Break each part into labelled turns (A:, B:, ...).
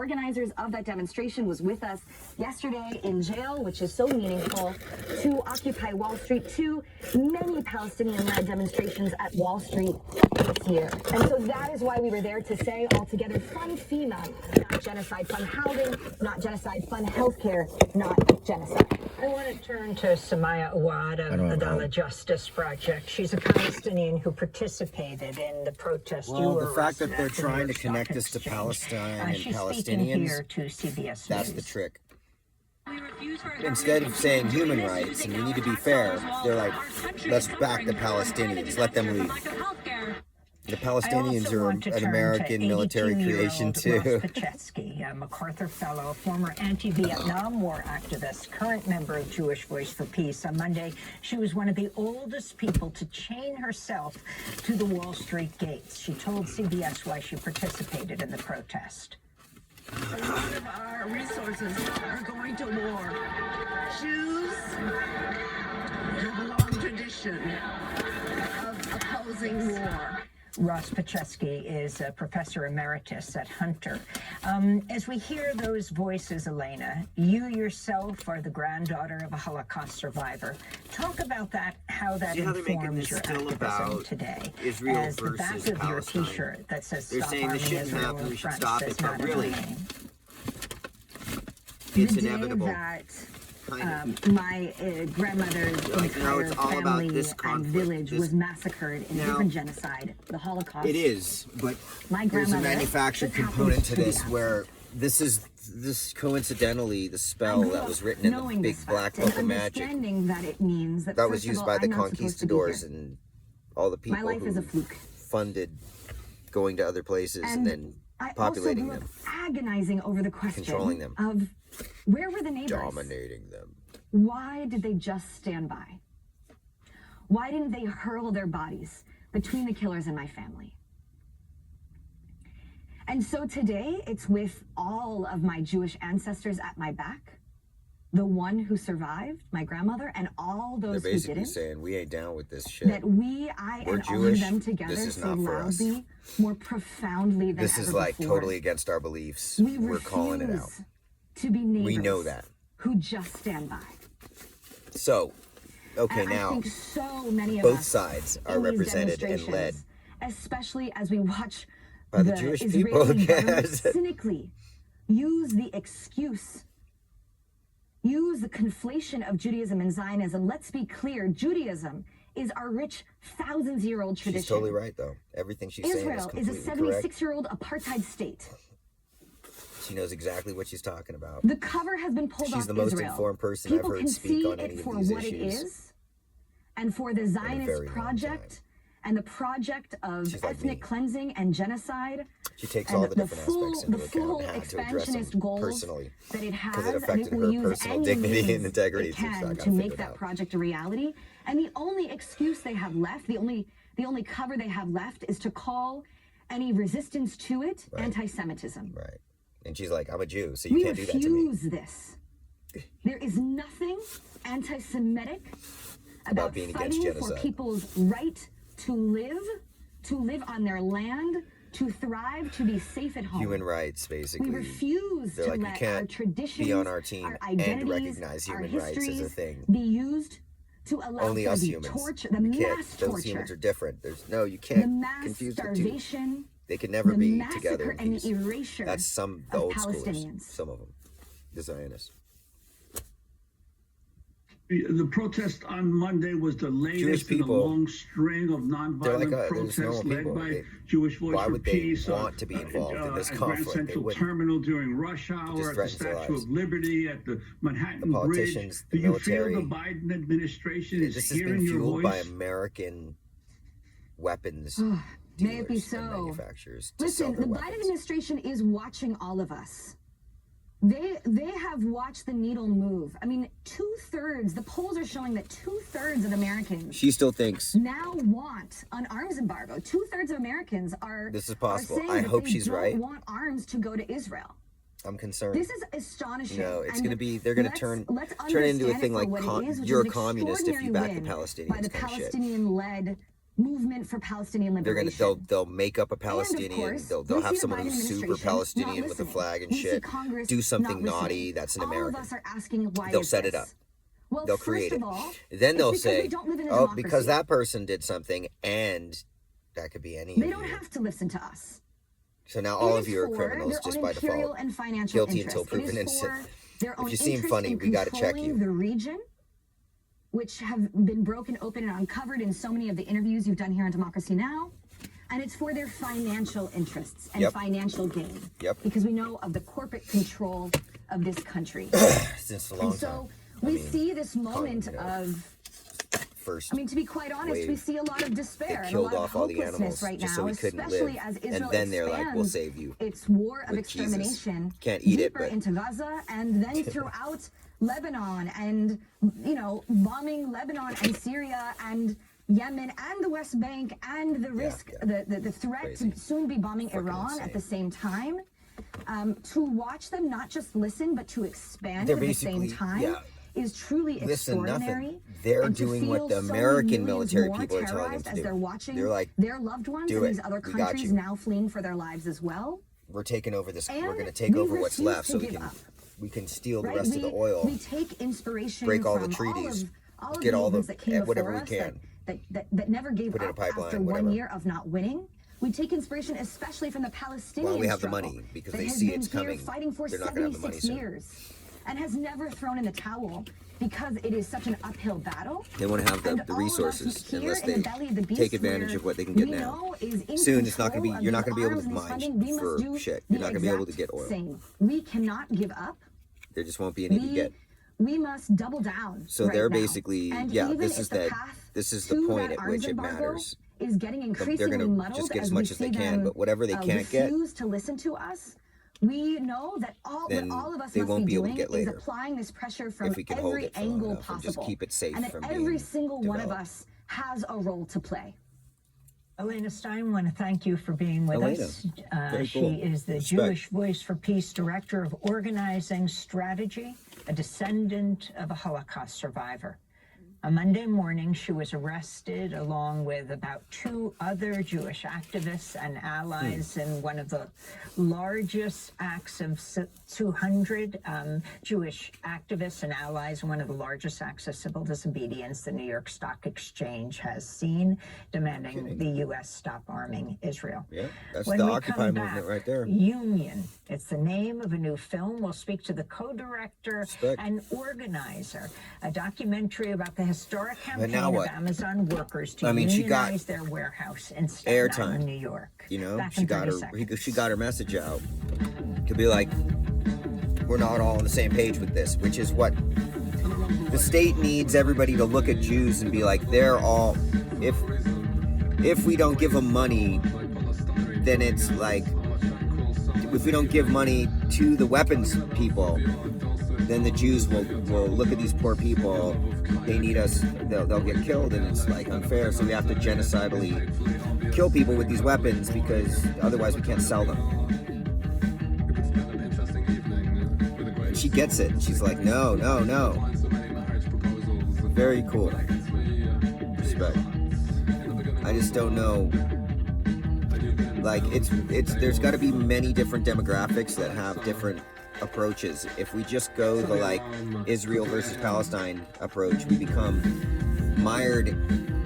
A: Organizers of that demonstration was with us yesterday in jail, which is so meaningful, to Occupy Wall Street, to many Palestinian-led demonstrations at Wall Street this year. And so that is why we were there to say altogether, fund FEMA, not genocide, fund housing, not genocide, fund healthcare, not genocide.
B: I want to turn to Samaya Awad of Adala Justice Project. She's a Palestinian who participated in the protest.
C: Well, the fact that they're trying to connect us to Palestine and Palestinians,
B: here to CBS
C: that's
B: News.
C: the trick. Instead of saying human rights and we need to be fair, they're like, let's back the Palestinians, let them leave. The Palestinians are an American military creation too.
B: Ross Pachetsky, a MacArthur Fellow, former anti-Vietnam War activist, current member of Jewish Voice for Peace. On Monday, she was one of the oldest people to chain herself to the Wall Street gates. She told CBS why she participated in the protest.
D: A lot of our resources are going to war. Jews have a long tradition of opposing war.
B: Ross Pachetsky is a professor emeritus at Hunter. As we hear those voices, Elena, you yourself are the granddaughter of a Holocaust survivor. Talk about that, how that informs your activism today.
C: Israel
B: as the back
C: versus
B: of
C: Palestine.
B: your T-shirt that says
C: They're
B: "Stop
C: saying
B: Harming
C: this shouldn't
B: Israel"
C: happen,
B: in
C: we should
B: front
C: stop
B: says
C: it, but
B: not a
C: really,
B: domain.
C: it's
B: The day
C: inevitable.
B: that
C: Kind of.
B: my grandmother's entire
C: it's all about
B: family
C: this
B: and
C: conflict,
B: village
C: this-
B: was massacred in a
C: Now,
B: different genocide, the Holocaust.
C: It is, but
B: My
C: there's a
B: grandmother
C: manufactured
B: just happens
C: component to
B: to be
C: this
B: that.
C: where this coincidentally the spell that was written in the
A: knowing
C: big
A: this
C: black
A: fact
C: book
A: and
C: of magic
A: understanding that it means that,
C: that was
A: first of
C: used
A: all,
C: by the
A: I'm not supposed to be
C: conquistadors
A: here.
C: and all the people
A: My life
C: who
A: is a fluke.
C: funded going to other places and then
A: I
C: populating
A: also grew
C: them,
A: up agonizing over the question
C: Controlling them.
A: of where were the neighbors?
C: dominating them.
A: Why did they just stand by? Why didn't they hurl their bodies between the killers and my family? And so today, it's with all of my Jewish ancestors at my back, the one who survived, my grandmother, and all
C: They're
A: those who
C: basically
A: didn't,
C: saying we ain't down with this shit.
A: that I
C: We're
A: and all
C: Jewish.
A: of them together
C: This is
A: so
C: not for us.
A: loudly, more profoundly than
C: This is
A: ever
C: like
A: before.
C: totally against our beliefs.
A: We
C: We're calling it out.
A: refuse to be neighbors
C: We know that.
A: who just stand by.
C: So, okay,
A: And
C: now
A: I think so many of
C: both
A: us
C: sides are
A: in these
C: represented and led
A: demonstrations, especially as we watch
C: by the Jewish people.
A: Israeli government
C: Yes.
A: cynically use the excuse, use the conflation of Judaism and Zionism. Let's be clear, Judaism is our rich thousands-year-old tradition.
C: She's totally right, though. Everything she's saying is
A: Israel is
C: completely
A: a
C: correct.
A: 76-year-old apartheid state.
C: She knows exactly what she's talking about.
A: The cover has been pulled off
C: She's the most
A: Israel.
C: informed person
A: People
C: I've heard
A: can
C: speak
A: see
C: on any
A: it
C: of
A: for
C: these
A: what it
C: issues.
A: is, and for the Zionist
C: very long
A: project and the project of
C: She's like
A: ethnic
C: me.
A: cleansing and genocide.
C: She takes
A: And
C: all the different aspects into
A: the
C: account
A: full
C: and had to address
A: expansionist
C: them
A: goals
C: personally.
A: that it has,
C: Because it
A: and
C: affected
A: will
C: her
A: use
C: personal
A: any
C: dignity
A: means
C: and integrity.
A: it
C: So I
A: can
C: gotta
A: to
C: figure
A: make
C: it
A: that
C: out.
A: project a reality. And the only excuse they have left, the only cover they have left, is to call any resistance to it
C: Right.
A: anti-Semitism.
C: Right. And she's like, I'm a Jew, so you
A: We
C: can't do that to me.
A: refuse this. There is nothing anti-Semitic about
C: being against
A: fighting for
C: genocide.
A: people's right to live on their land, to thrive, to be safe at home.
C: Human rights, basically.
A: We refuse
C: They're
A: to
C: like, you
A: let our
C: can't
A: traditions,
C: be on our team
A: our
C: and
A: identities,
C: recognize
A: our
C: human rights as a
A: histories
C: thing.
A: be used to allow
C: Only
A: for
C: us
A: the
C: humans.
A: torture, the
C: You can't.
A: mass
C: Those
A: torture,
C: humans are different. You
A: the
C: can't
A: mass
C: confuse the two.
A: starvation,
C: They could never
A: the
C: be
A: massacre
C: together in
A: and
C: peace.
A: the erasure
C: That's the
A: of
C: old schoolers.
A: Palestinians.
C: Some of them. The Zionists.
E: The protest on Monday was the latest in a
C: people,
E: long string of nonviolent
C: there's
E: protests
C: normal
E: led
C: people.
E: by Jewish Voice
C: Why
E: for
C: would they
E: Peace
C: want to be involved in this
E: at
C: conflict?
E: Grand
C: They
E: Central
C: wouldn't.
E: Terminal during rush hour, at the
C: threatens their
E: Statue
C: lives.
E: of Liberty, at the Manhattan
C: The
E: Bridge.
C: politicians, the
E: Do you
C: military.
E: feel the Biden administration is
C: This has
E: hearing
C: been
E: your
C: fueled
E: voice?
C: by American weapons
A: May it be
C: dealers and
A: so.
C: manufacturers to
A: Listen,
C: sell
A: the
C: their
A: Biden
C: weapons.
A: administration is watching all of us. They have watched the needle move. I mean, the polls are showing that 2/3 of Americans
C: She still thinks
A: now want an arms embargo. 2/3 of Americans are
C: this is possible.
A: are saying
C: I
A: that
C: hope
A: they
C: she's
A: don't
C: right.
A: want arms to go to Israel.
C: I'm concerned.
A: This is astonishing.
C: No, it's
A: And
C: going to be. They're going to
A: let's
C: turn it into a
A: understand
C: thing
A: for
C: like
A: what it is, which
C: you're
A: is
C: a
A: an
C: communist if you back the
A: extraordinary win
C: Palestinians.
A: by the
C: kind of shit.
A: Palestinian-led movement for Palestinian liberation.
C: They'll make up a Palestinian.
A: course,
C: They'll
A: we
C: have
A: see the
C: someone
A: Biden
C: who's super
A: administration
C: Palestinian
A: not
C: with a
A: listening.
C: flag and
A: We see
C: shit.
A: Congress
C: Do something
A: not
C: naughty
A: listening.
C: that's an
A: All
C: American.
A: of us are asking why
C: They'll
A: is
C: set it
A: this?
C: up.
A: Well,
C: They'll
A: first
C: create
A: of
C: it.
A: all,
C: Then they'll
A: it's because
C: say,
A: we don't live in a
C: oh,
A: democracy.
C: because that person did something, and that could be any
A: They
C: of
A: don't
C: you.
A: have to listen to us.
C: So now all
A: It
C: of
A: is
C: you are
A: for
C: criminals
A: their
C: just
A: own
C: by
A: imperial
C: default.
A: and financial
C: Guilty
A: interests.
C: until proven
A: It is
C: innocent.
A: for their own
C: If you seem
A: interest
C: funny,
A: in
C: we got to check
A: controlling
C: you.
A: the region, which have been broken open and uncovered in so many of the interviews you've done here on Democracy Now! And it's for their financial interests and
C: Yep.
A: financial gain.
C: Yep.
A: Because we know of the corporate control of this country.
C: Since a long
A: And so
C: time.
A: we
C: mean,
A: see this moment
C: you know,
A: of,
C: First,
A: I mean, to be quite honest, we
C: wave.
A: see a lot of despair
C: They
A: and a
C: killed
A: lot of
C: off all the
A: hopelessness
C: animals
A: right
C: just
A: now,
C: so we couldn't
A: especially
C: live.
A: as
C: And
A: Israel
C: then they're like, we'll
A: expands
C: save you
A: its war of
C: with Jesus.
A: extermination
C: Can't eat it,
A: deeper
C: but-
A: into Gaza and then throughout Lebanon and, you know, bombing Lebanon and Syria and Yemen and the West Bank and the risk,
C: yeah.
A: the threat
C: Crazy.
A: to soon be bombing
C: Fucking
A: Iran
C: insane.
A: at the same time. To watch them not just listen but to expand
C: They're
A: at the same
C: basically-
A: time
C: yeah.
A: is truly
C: Listen,
A: extraordinary.
C: nothing. They're
A: And to
C: doing what
A: feel
C: the
A: so many
C: American
A: millions
C: military
A: more
C: people are telling them
A: terrorized
C: to
A: as
C: do.
A: they're watching
C: They're like,
A: their loved ones
C: "Do
A: in
C: it.
A: these other
C: We got
A: countries
C: you."
A: now fleeing for their lives as well.
C: We're taking over this.
A: And
C: We're going to take
A: we
C: over what's
A: refuse
C: left,
A: to
C: so we
A: give
C: can
A: up.
C: steal the
A: Right?
C: rest of the oil.
A: We take inspiration
C: break all
A: from
C: the treaties,
A: all of
C: get
A: the
C: all the-
A: movements that came
C: whatever
A: before
C: we
A: us
C: can.
A: that never gave
C: Put in a
A: up
C: pipeline,
A: after
C: whatever.
A: 1 year of not winning. We take inspiration especially from the Palestinian
C: Well, we have the
A: struggle
C: money because
A: that
C: they
A: has
C: see
A: been
C: it's
A: here
C: coming.
A: fighting for
C: They're not gonna have the money
A: 76
C: soon.
A: years and has never thrown in the towel because it is such an uphill battle.
C: They want to have
A: And
C: the
A: all of us
C: resources
A: here
C: unless
A: in
C: they
A: the belly of the beast,
C: take advantage
A: where
C: of what they can get
A: we
C: now.
A: know is in
C: Soon it's not going to be.
A: control of
C: You're not
A: these
C: going to be able
A: arms
C: to
A: and these
C: mine
A: funding. We must
C: for
A: do
C: shit.
A: the
C: You're not going to be able to
A: exact
C: get oil.
A: same. We cannot give up.
C: There just won't be any to get.
A: We must double down.
C: So
A: right
C: they're
A: now.
C: basically,
A: And
C: yeah,
A: even
C: this
A: if
C: is
A: the
C: the
A: path
C: point
A: that
C: at
A: arms
C: which it
A: embargo
C: matters.
A: is getting
C: They're
A: increasingly
C: going to
A: muddled
C: just get as
A: we
C: much as they
A: see
C: can,
A: them,
C: but whatever they can't get,
A: refuse to listen to us. We know that what
C: then
A: all of us
C: they
A: must
C: won't
A: be
C: be able to
A: doing
C: get
A: is
C: later.
A: applying this pressure from
C: If we can hold
A: every
C: it for long
A: angle
C: enough and just
A: possible,
C: keep it safe
A: and that
C: from
A: every
C: being
A: single one of
C: developed.
A: us has a role to play.
B: Elena Stein, I want to thank you for being with
C: Elena,
B: us.
C: very
B: She
C: cool.
B: is the
C: Respect.
B: Jewish Voice for Peace Director of Organizing Strategy, a descendant of a Holocaust survivor. On Monday morning, she was arrested along with about 2 other Jewish activists and allies in one of the largest acts of 200 Jewish activists and allies, one of the largest acts of civil disobedience the New York Stock Exchange has seen, demanding the U.S. stop arming Israel.
C: Yeah, that's
B: When
C: the
B: we
C: Occupy
B: come
C: movement
B: back,
C: right there.
B: Union. It's the name of a new film. We'll speak to the co-director
C: Respect.
B: and organizer, a documentary about the historic campaign
C: now
B: of
C: what?
B: Amazon workers to
C: I mean, she got
B: unionize their warehouse in Staten
C: airtime.
B: Island, New York.
C: You know,
B: Back
C: she
B: in
C: got
B: 30
C: her.
B: seconds.
C: She got her message out to be like, we're not all on the same page with this, which is what the state needs everybody to look at Jews and be like, they're all. If we don't give them money, then it's like, if we don't give money to the weapons people, then the Jews will look at these poor people. They need us. They'll get killed, and it's like unfair. So we have to genocidally kill people with these weapons because otherwise we can't sell them. And she gets it. And she's like, no. Very cool. Respect. I just don't know. Like it's there's got to be many different demographics that have different approaches. If we just go the like Israel versus Palestine approach, we become mired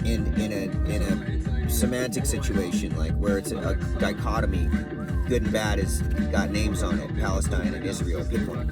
C: in a semantic situation, like where it's a dichotomy. Good and bad has got names on it. Palestine and Israel. Pick one.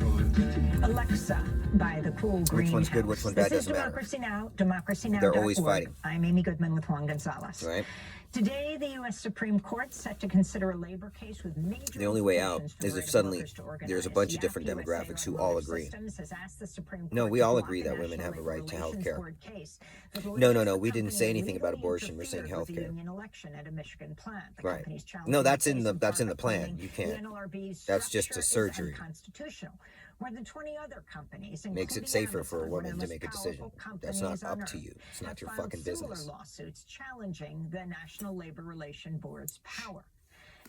B: Alexa by the Cool Green
C: Which one's good,
B: House.
C: which one's bad,
B: This is
C: doesn't matter.
B: Democracy Now!, democracynow.org.
C: They're always fighting.
B: I'm Amy Goodman with Juan Gonzalez.
C: Right.
B: Today, the U.S. Supreme Court set to consider a labor case with major.
C: The only way out
B: implications for
C: is
B: the
C: if
B: right of
C: suddenly
B: workers to organize.
C: there's a bunch of
B: The
C: different
B: ACT
C: demographics who
B: USA
C: all
B: Motor
C: agree.
B: Systems has asked the Supreme
C: No,
B: Court
C: we
B: to
C: all
B: block
C: agree
B: the
C: that women
B: National
C: have a
B: Labor
C: right to
B: Relations
C: healthcare.
B: Board case. The
C: No,
B: Board
C: we
B: says the
C: didn't say
B: company
C: anything about
B: illegally
C: abortion. We're saying
B: interfered with the
C: healthcare.
B: union election at a Michigan plant. The
C: Right.
B: company's
C: No,
B: challenging
C: that's
B: the
C: in
B: case
C: the plan.
B: part
C: You
B: claiming
C: can't.
B: the NLRB's
C: That's just a
B: structure is
C: surgery.
B: unconstitutional. More than 20 other companies,
C: Makes it
B: including
C: safer for a
B: Amazon, one
C: woman
B: of
C: to
B: the
C: make a
B: most
C: decision.
B: powerful
C: That's not
B: companies on
C: up to
B: earth,
C: you. It's not
B: have
C: your
B: filed
C: fucking
B: similar
C: business.
B: lawsuits challenging the National Labor Relations Board's power.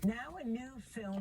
B: Now a new film